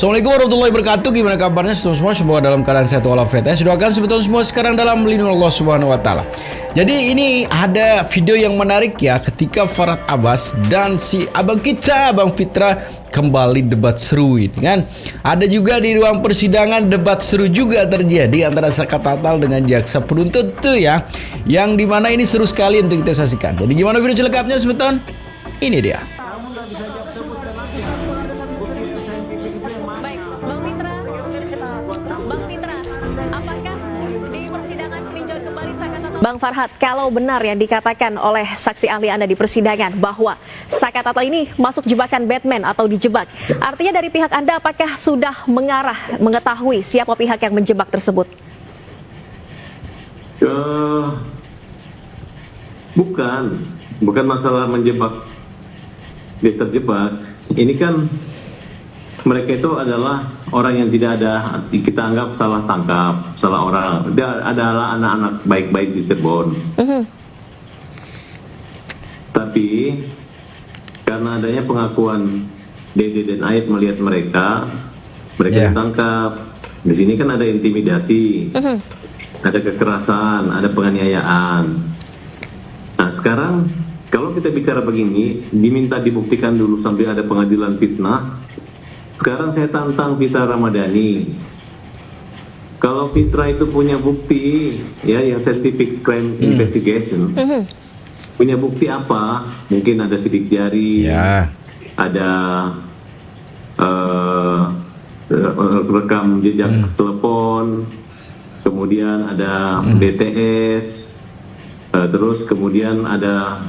Assalamualaikum warahmatullahi wabarakatuh. Gimana kabarnya semua? Semoga dalam keadaan sehat walafiat. Saya doakan sebetulnya semua sekarang dalam lindungan Allah Subhanahu wa taala. Jadi ini ada video yang menarik ya, ketika Farhad Abbas dan si abang kita, Bang Fitra, kembali debat seru ini kan. Ada juga di ruang persidangan debat seru juga terjadi antara Saka Tatal dengan jaksa penuntut tuh ya, yang dimana ini seru sekali untuk kita saksikan. Jadi gimana video selengkapnya sebetulnya? Ini dia. Bang Farhad, kalau benar yang dikatakan oleh saksi ahli Anda di persidangan bahwa Saka Tatal ini masuk jebakan Batman atau dijebak, artinya dari pihak Anda apakah sudah mengetahui siapa pihak yang menjebak tersebut? Bukan masalah menjebak, dia terjebak. Ini kan mereka itu adalah orang yang tidak ada, kita anggap salah tangkap, salah orang. Dia adalah anak-anak baik-baik di Cirebon. Tapi karena adanya pengakuan Dede dan Ait melihat mereka ditangkap. Di sini kan ada intimidasi, ada kekerasan, ada penganiayaan. Nah sekarang kalau kita bicara begini, diminta dibuktikan dulu sampai ada pengadilan fitnah. Sekarang saya tantang Fitra Ramadhani. Kalau Fitra itu punya bukti, ya yang scientific crime investigation, punya bukti apa? Mungkin ada sidik jari, ada rekam jejak telepon, kemudian ada BTS, terus kemudian ada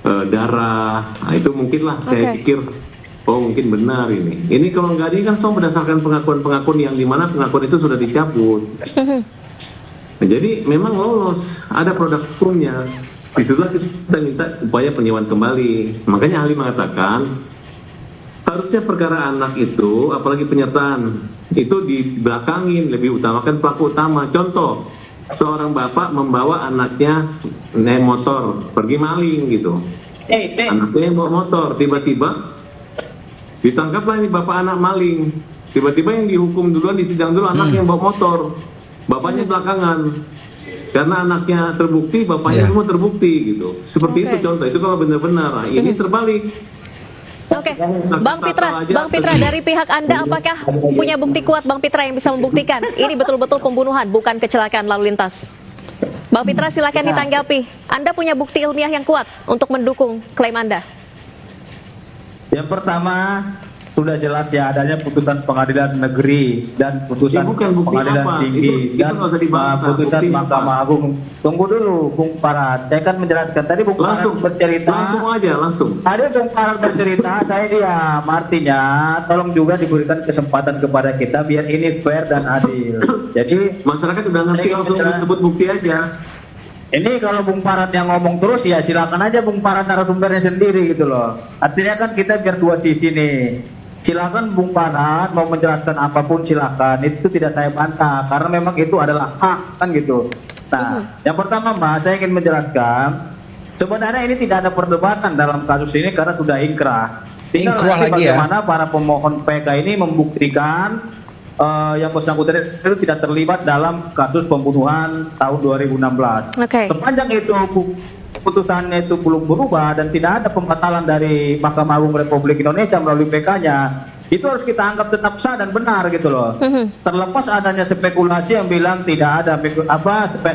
darah. Nah, itu mungkinlah saya pikir. Oh mungkin benar ini. Ini kalau nggak ini kan semua berdasarkan pengakuan-pengakuan yang dimana pengakuan itu sudah dicabut. Nah, jadi memang lolos, ada produk hukumnya. Disitulah kita minta upaya penyewaan kembali. Makanya ahli mengatakan harusnya perkara anak itu, apalagi penyertaan itu dibelakangin, lebih utamakan pelaku utama. Contoh, seorang bapak membawa anaknya naik motor pergi maling gitu. Anaknya yang bawa motor tiba-tiba ditangkaplah ini bapak anak maling. Tiba-tiba yang dihukum duluan, disidang dulu anak yang bawa motor. Bapaknya belakangan. Karena anaknya terbukti, bapaknya semua terbukti gitu. Seperti itu contoh. Itu kalau benar-benar. Nah, ini terbalik. Oke, Bang Fitra, dari pihak Anda apakah punya bukti kuat Bang Fitra yang bisa membuktikan ini betul-betul pembunuhan, bukan kecelakaan lalu lintas? Bang Fitra silakan ditanggapi. Anda punya bukti ilmiah yang kuat untuk mendukung klaim Anda? Yang pertama, sudah jelas ya adanya putusan pengadilan negeri dan putusan pengadilan tinggi dan putusan Mahkamah Agung. Tunggu dulu Bung Farhad, saya kan menjelaskan tadi Bung Farhad bercerita. Langsung. Ada Bung Farhad bercerita, saya diam. Artinya tolong juga diberikan kesempatan kepada kita biar ini fair dan adil. Jadi masyarakat sudah ngerti, langsung sebut bukti aja. Ini kalau Bung Farhad yang ngomong terus ya silakan aja Bung Farhad narasumbernya sendiri gitu loh. Artinya kan kita biar dua sisi nih. Silakan Bung Farhad mau menjelaskan apapun silakan. Itu tidak saya bantah karena memang itu adalah hak kan gitu. Nah, yang pertama Mbak, saya ingin menjelaskan sebenarnya ini tidak ada perdebatan dalam kasus ini karena sudah inkrah. Tinggal nanti bagaimana para pemohon PK ini membuktikan yang bersangkutan itu tidak terlibat dalam kasus pembunuhan tahun 2016. Sepanjang itu putusannya itu belum berubah dan tidak ada pembatalan dari Mahkamah Agung Republik Indonesia melalui PK-nya, itu harus kita anggap tetap sah dan benar gitu loh. Terlepas adanya spekulasi yang bilang tidak ada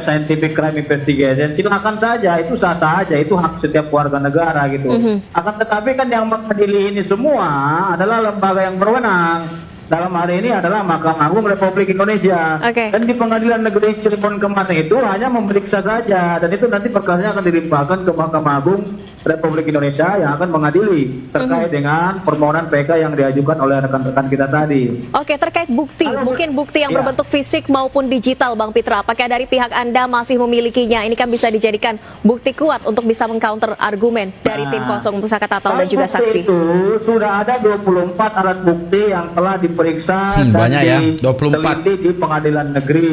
scientific crime investigation, silakan saja, itu sah-sah aja, itu hak setiap warga negara gitu. Akan tetapi kan yang mengadili ini semua adalah lembaga yang berwenang. Dalam hari ini adalah Mahkamah Agung Republik Indonesia. Dan di Pengadilan Negeri Cirebon kemarin itu hanya memeriksa saja, dan itu nanti perkaranya akan dilimpahkan ke Mahkamah Agung Republik Indonesia yang akan mengadili terkait dengan permohonan PK yang diajukan oleh rekan-rekan kita tadi. Oke, terkait bukti, mungkin bukti yang berbentuk fisik maupun digital, Bang Fitra, apakah dari pihak Anda masih memilikinya? Ini kan bisa dijadikan bukti kuat untuk bisa mengcounter argumen dari tim kuasa hukum Saka Tatal dan juga saksi. Itu sudah ada 24 alat bukti yang telah diperiksa dan diteliti di pengadilan negeri,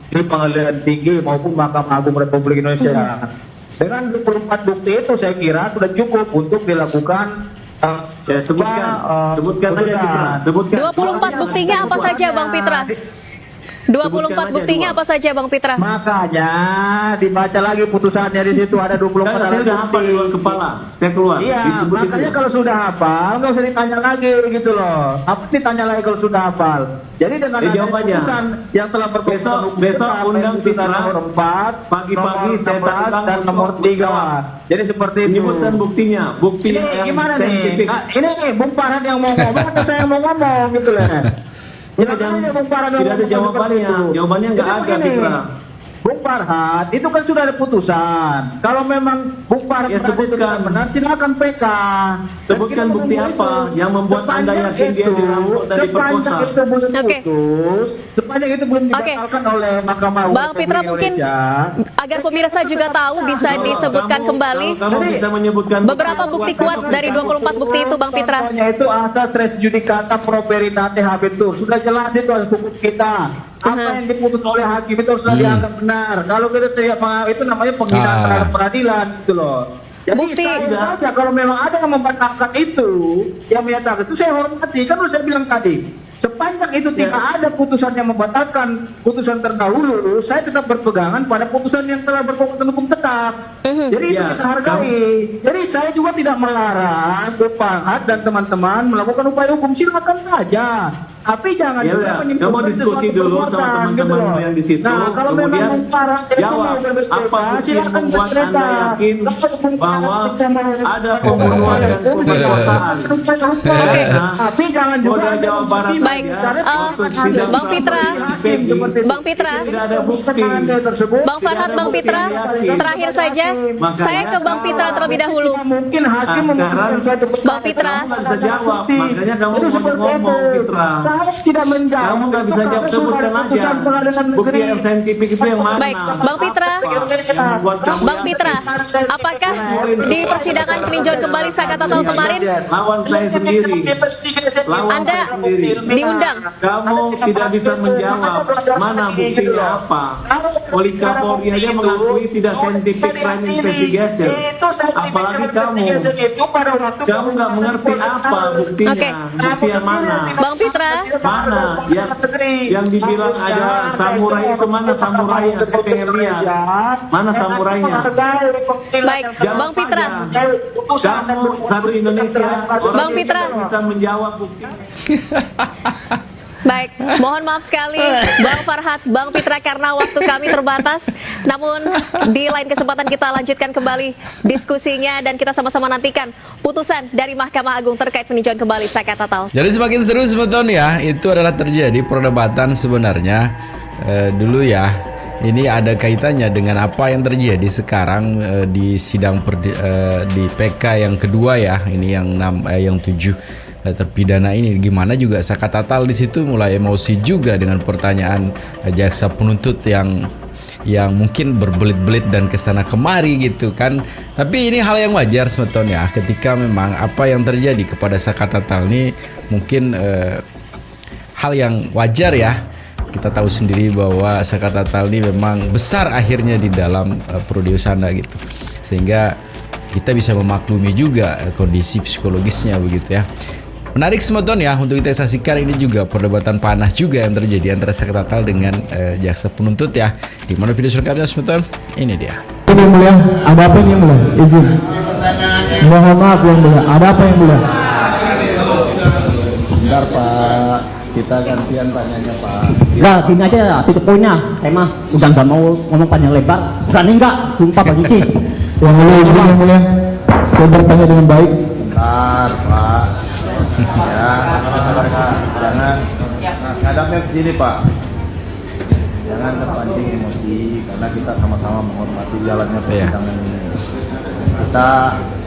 di pengadilan tinggi maupun Mahkamah Agung Republik Indonesia. Dengan 24 bukti itu saya kira sudah cukup untuk dilakukan Ya, sebutkan aja Pitra. Sebutkan. 24 buktinya apa saja Bang Pitra? 24 buktinya apa saja Bang Pitra? Makanya dibaca lagi putusannya di situ ada 24 Saya alat udah hafal di luar bukti. kepala. Saya keluar. Iya, Disebut makanya itu. kalau sudah hafal nggak usah ditanya lagi gitu loh. Apa ditanya lagi kalau sudah hafal? Jadi dengan adanya jawab aja. putusan yang telah berkekuatan hukum Besok tetap, undang putusan Pitra. nomor 4, Pagi-pagi nomor saya 16, tantang dan untuk nomor 3. menjawab. Jadi seperti itu. Menyebutkan buktinya. Bukti Ini yang gimana nih? saintifik. Ini Bung Farhan yang mau ngomong atau saya yang mau ngomong gitu loh. Silakan aja Bung Farhan Tidak ada ngomong seperti jawabannya. itu. Jawabannya nggak Jadi ada, begini, Pitra. Bung Farhan, itu kan sudah ada putusan. Kalau memang Bung Farhan Ya, merasa itu sebutkan. tidak benar, silakan PK. Dan Sebutkan kita bukti menunggu apa itu. yang membuat Anda Sepanjang yakin dia itu, dirampok dan sepanjang diperkosa. itu belum Oke. putus, sepanjang itu belum dibatalkan oleh Mahkamah Agung Bang Pitra, Republik mungkin Indonesia, agar pemirsa juga tahu bisa disebutkan kembali Kamu Jadi, bisa menyebutkan beberapa bukti kuat dari 24 bukti itu Bang Pitra. Contohnya itu asas res judicata pro veritate habetur. Sudah jelas itu asas hukum kita. Apa yang diputus oleh hakim itu haruslah dianggap benar. Kalau kita tidak itu namanya penghinaan terhadap peradilan gitu loh. Jadi Bukti. saya saja kalau memang ada yang membatalkan itu, yang menyatakan itu saya hormati. Kan udah saya bilang tadi, sepanjang itu tidak ada putusan yang membatalkan putusan terdahulu, saya tetap berpegangan pada putusan yang telah berkekuatan hukum tetap. Jadi itu Ya, kita hargai. Jadi saya juga tidak melarang Bung Farhan dan teman-teman melakukan upaya hukum, silakan saja. Tapi jangan Ya juga udah, menyimpulkan kamu diskusi sesuatu dulu sama perbuatan, gitu teman-temanmu loh. yang di situ. Nah, kalau Kemudian memang Bung Farhan itu jawab, mau berbeda, apa bukti yang silakan membuat bercerita. Anda yakin Kalau Bung bahwa Farhan bisa ada pembunuhan dan pemerkosaan? Oke. Tapi jangan juga Polda Jawa Barat Baik, waktu sidang Bang Pitra, Peggy, Bang Pitra, tidak ada bukti. Bang Farhan, Bang Pitra, terakhir saja, saya ke Bang Pitra terlebih dahulu. Mungkin hakim Nah, memberikan sekarang suatu Bang Pitra. Kamu nggak bisa jawab, makanya kamu Itu mau seperti ngomong, itu. Pitra. Saya tidak menjawab. Kamu nggak bisa Itu jawab, karena sebutkan sudah ada aja. putusan pengadilan Bukti negeri. yang saintifik itu yang mana? Baik, Bang Pitra. Apa yang membuat kamu Bang Pitra, apakah di persidangan peninjauan kembali Sakatatal kemarin lawan saya sendiri? Lawan Anda saya sendiri. diundang? Kamu tidak bisa menjawab mana buktinya apa. Polika Polri aja mengakui tidak scientific crime investigation. Apalagi kamu. Kamu nggak mengerti apa buktinya. Oke. Bukti yang mana? Bang Pitra, Mana yang dibilang ada samurai itu, mana samurai yang saya pengen lihat? Mana samurainya? baik, Bang Pitra. Kamu satu Indonesia orang Bang yang Pitra. tidak bisa menjawab bukti. Baik, mohon maaf sekali Bang Farhat, Bang Pitra karena waktu kami terbatas. Namun di lain kesempatan kita lanjutkan kembali diskusinya dan kita sama-sama nantikan putusan dari Mahkamah Agung terkait peninjauan kembali Sakatatal. Jadi semakin seru sebetulnya ya, itu adalah terjadi perdebatan sebenarnya dulu ya. Ini ada kaitannya dengan apa yang terjadi sekarang di sidang di PK yang kedua ya. Ini yang 7 terpidana ini, gimana juga Sakatatal di situ mulai emosi juga dengan pertanyaan jaksa penuntut yang mungkin berbelit-belit dan kesana kemari gitu kan. Tapi ini hal yang wajar sebetulnya ketika memang apa yang terjadi kepada Sakatatal ini mungkin hal yang wajar ya. Kita tahu sendiri bahwa Sakatatal ini memang besar akhirnya di dalam Prodi Husada gitu, sehingga kita bisa memaklumi juga kondisi psikologisnya begitu ya. Menarik sebetulnya untuk kita saksikan, ini juga perdebatan panas juga yang terjadi antara Sakatatal dengan jaksa penuntut ya. Di mana video selengkapnya sebetulnya ini dia. Ini yang mulia, ada apa ini yang mulia? Izin. Mohon maaf yang mulia, ada apa yang mulia? Bentar Pak, kita gantian tanyanya Pak. Enggak, gini aja titik poinnya. Saya mah udah nggak mau ngomong panjang lebar. Berani nggak? Sumpah Pak Gicis. Yang mulia, izin yang mulia. Saya bertanya dengan baik. Bentar Pak. Ya, jangan ngadapnya ke sini Pak. Jangan terpancing emosi karena kita sama-sama menghormati jalannya persidangan ini. Kita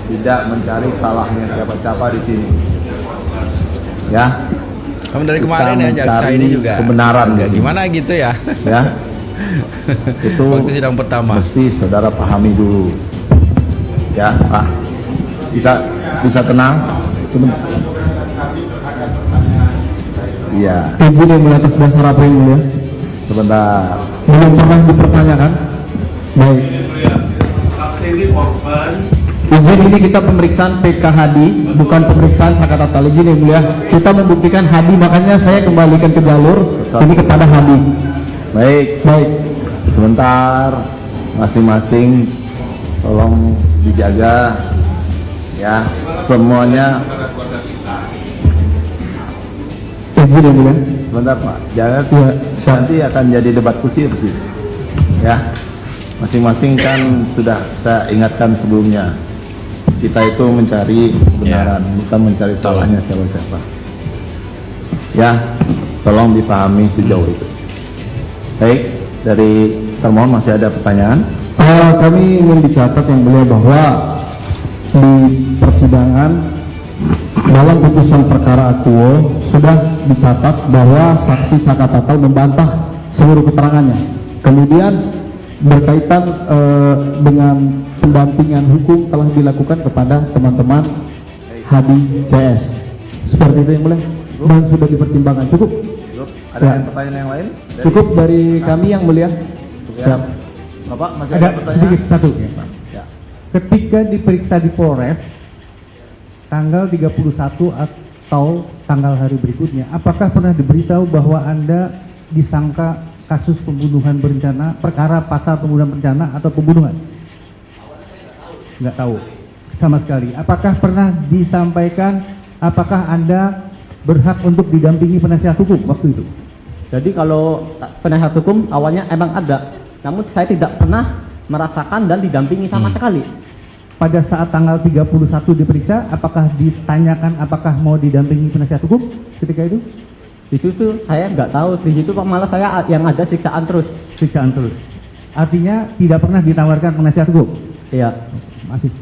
tidak mencari salahnya siapa-siapa di sini. Ya. Kamu dari kemarin ya Kita jaksa mencari ini juga kebenaran agak di sini. gimana gitu ya. Ya. Itu Waktu sidang pertama. mesti saudara pahami dulu. Ya, Pak. Bisa tenang? Sebentar. Iya, Izin yang mulia atas dasar apa yang mulia? sebentar. Belum pernah dipertanyakan. Baik. Saksi ini korban Izin ini kita pemeriksaan PK Hadi, bukan pemeriksaan Sakatatal. Izin yang mulia, kita membuktikan Hadi, makanya saya kembalikan ke jalur ini kepada Hadi. Baik. Sebentar, masing-masing tolong dijaga ya, semuanya. Izin yang mulia. Sebentar Pak, jangan Ya, nanti akan jadi debat kusir sih. Ya, masing-masing kan sudah saya ingatkan sebelumnya. Kita itu mencari kebenaran, bukan mencari salahnya siapa-siapa. Ya, tolong dipahami sejauh itu. Baik, dari termohon masih ada pertanyaan? Kami ingin dicatat yang mulia bahwa di persidangan dalam putusan perkara akuo sudah dicatat bahwa saksi Sakatatal membantah seluruh keterangannya. Kemudian berkaitan dengan pendampingan hukum telah dilakukan kepada teman-teman Hadi CS. Seperti itu yang mulia, dan sudah dipertimbangkan. Cukup? Ada Ya. pertanyaan yang lain? Cukup dari kami yang mulia. Ya. Bapak masih ada Ada pertanyaan? sedikit satu ya, Pak. Ya. Ketika diperiksa di Polres tanggal 31 atau tanggal hari berikutnya, apakah pernah diberitahu bahwa Anda disangka kasus pembunuhan berencana, perkara pasal pembunuhan berencana atau pembunuhan? Nggak tahu sama sekali. Apakah pernah disampaikan apakah Anda berhak untuk didampingi penasihat hukum waktu itu? Jadi kalau penasihat hukum awalnya emang ada, namun saya tidak pernah merasakan dan didampingi sama sekali. Pada saat tanggal 31 diperiksa, apakah ditanyakan apakah mau didampingi penasihat hukum ketika itu? Di situ saya nggak tahu, di situ malah saya yang ada siksaan terus. Siksaan terus. Artinya tidak pernah ditawarkan penasihat hukum. Iya. Masih.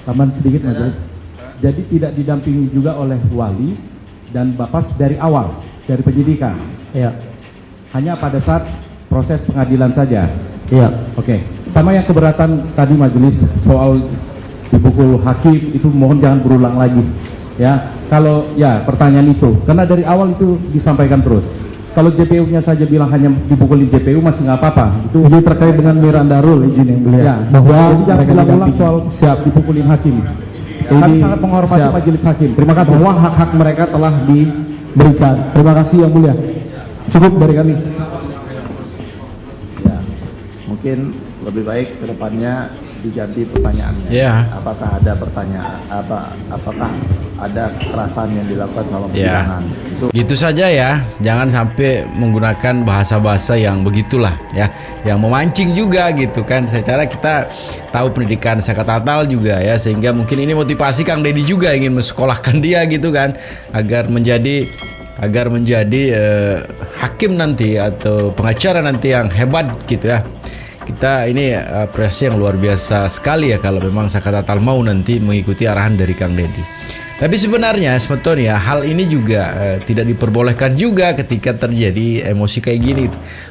Tambahan sedikit majelis. Jadi tidak didampingi juga oleh wali dan Bapas dari awal, dari penyidikan. Iya. Hanya pada saat proses pengadilan saja. Iya. Oke. Sama yang keberatan tadi majelis soal dipukul hakim, itu mohon jangan berulang lagi. Ya, kalau ya pertanyaan itu, karena dari awal itu disampaikan terus. Kalau JPU-nya saja bilang hanya dipukulin JPU masih nggak apa-apa. Itu Ini terkait dengan Mirandarul, izin yang mulia. ya, Bahwa jadi jangan mereka ulang-ulang didampingi. soal siap dipukulin hakim. Kami Ini sangat menghormati siap. majelis hakim. Terima kasih. Bahwa hak-hak mereka telah Berikan. Terima kasih yang mulia. Cukup dari kami. Ya, mungkin lebih baik kedepannya diganti pertanyaannya. Ya. Apakah ada pertanyaan? Apakah ada kekerasan yang dilakukan selama Ya. persidangan? Itu Gitu saja ya, jangan sampai menggunakan bahasa-bahasa yang begitulah ya, yang memancing juga gitu kan. Secara kita tahu pendidikan Sakatatal juga ya, sehingga mungkin ini motivasi Kang Deddy juga ingin mensekolahkan dia gitu kan, agar menjadi hakim nanti atau pengacara nanti yang hebat gitu ya. Kita ini apresiasi yang luar biasa sekali ya kalau memang Sakatatal mau nanti mengikuti arahan dari Kang Deddy. Tapi sebenarnya sebetulnya hal ini juga tidak diperbolehkan juga ketika terjadi emosi kayak gini.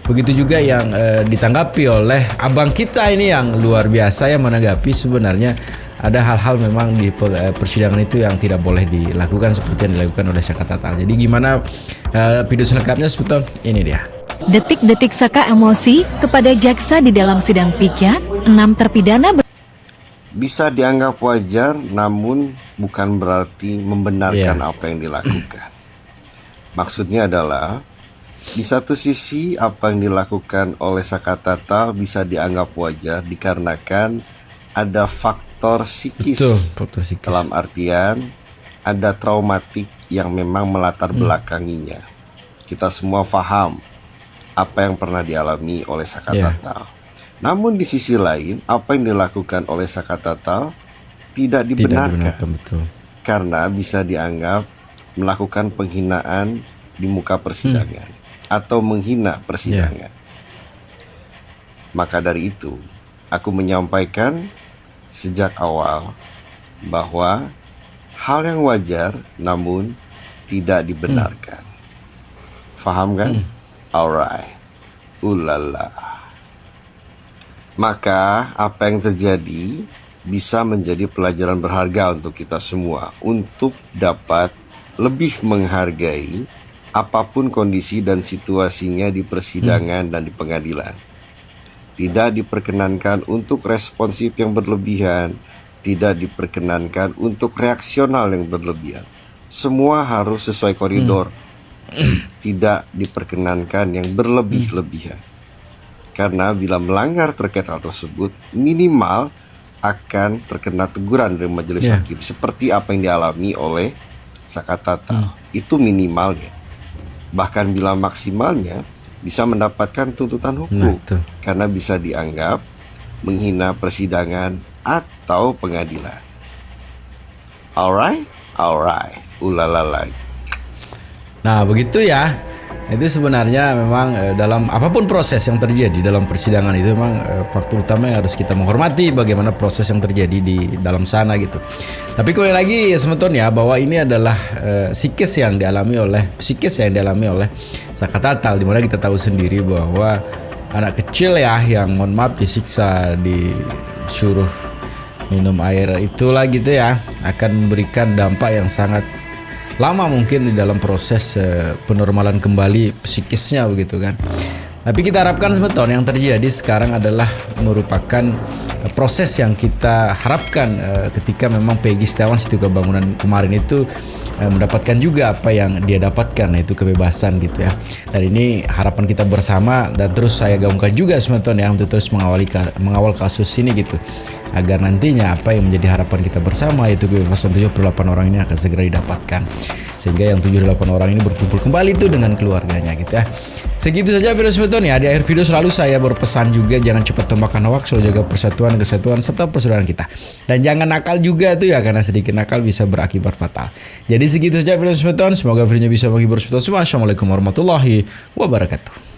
Begitu juga yang ditanggapi oleh abang kita ini yang luar biasa ya, menanggapi sebenarnya ada hal-hal memang di persidangan itu yang tidak boleh dilakukan seperti yang dilakukan oleh Sakatatal. Jadi gimana video selengkapnya sebetulnya ini dia. Detik-detik Saka emosi kepada jaksa di dalam sidang piket, 6 terpidana Bisa dianggap wajar, namun bukan berarti membenarkan apa yang dilakukan. Maksudnya adalah, di satu sisi apa yang dilakukan oleh Sakatatal bisa dianggap wajar dikarenakan ada faktor psikis. Betul, faktor psikis. Dalam artian ada traumatik yang memang melatar belakanginya. Kita semua paham apa yang pernah dialami oleh Sakatatal. Namun di sisi lain, apa yang dilakukan oleh Sakatatal tidak dibenarkan, betul. karena bisa dianggap melakukan penghinaan di muka persidangan atau menghina persidangan. Maka dari itu, aku menyampaikan sejak awal bahwa hal yang wajar namun tidak dibenarkan. Faham kan? Alright. Ulala. Maka apa yang terjadi bisa menjadi pelajaran berharga untuk kita semua untuk dapat lebih menghargai apapun kondisi dan situasinya di persidangan dan di pengadilan. tidak diperkenankan untuk responsif yang berlebihan, tidak diperkenankan untuk reaksional yang berlebihan. Semua harus sesuai koridor. Tidak diperkenankan yang berlebih-lebihan. Karena bila melanggar terkait hal tersebut, minimal akan terkena teguran dari majelis hakim seperti apa yang dialami oleh Saka Tatal. Itu minimalnya. Bahkan bila maksimalnya bisa mendapatkan tuntutan hukum karena bisa dianggap menghina persidangan atau pengadilan. Alright? Ulalala. Nah begitu ya. Itu sebenarnya memang dalam apapun proses yang terjadi dalam persidangan itu memang faktor utama yang harus kita menghormati bagaimana proses yang terjadi di dalam sana gitu. Tapi kembali lagi sebetulnya bahwa ini adalah psikis yang dialami oleh Saka Tatal, di mana kita tahu sendiri bahwa anak kecil ya yang mohon maaf disiksa, disuruh minum air itulah gitu ya, akan memberikan dampak yang sangat lama mungkin di dalam proses penormalan kembali psikisnya begitu kan. Tapi kita harapkan sebetulnya yang terjadi sekarang adalah merupakan proses yang kita harapkan ketika memang Peggy Setiawan Setuka Bangunan kemarin itu mendapatkan juga apa yang dia dapatkan, yaitu kebebasan gitu ya. Dan ini harapan kita bersama, dan terus saya gaungkan juga sebetulnya untuk terus mengawal kasus ini gitu, agar nantinya apa yang menjadi harapan kita bersama, yaitu kebebasan 78 orang ini akan segera didapatkan, sehingga yang 78 orang ini berkumpul kembali itu dengan keluarganya gitu ya. Segitu saja video sebetulnya. Di akhir video selalu saya berpesan juga, jangan cepat memakan hoax, selalu jaga persatuan, kesatuan serta persaudaraan kita. Dan jangan nakal juga tuh ya, karena sedikit nakal bisa berakibat fatal. Jadi segitu saja video sebetulnya. Semoga videonya bisa menghibur sebetulnya semua. Assalamualaikum warahmatullahi wabarakatuh.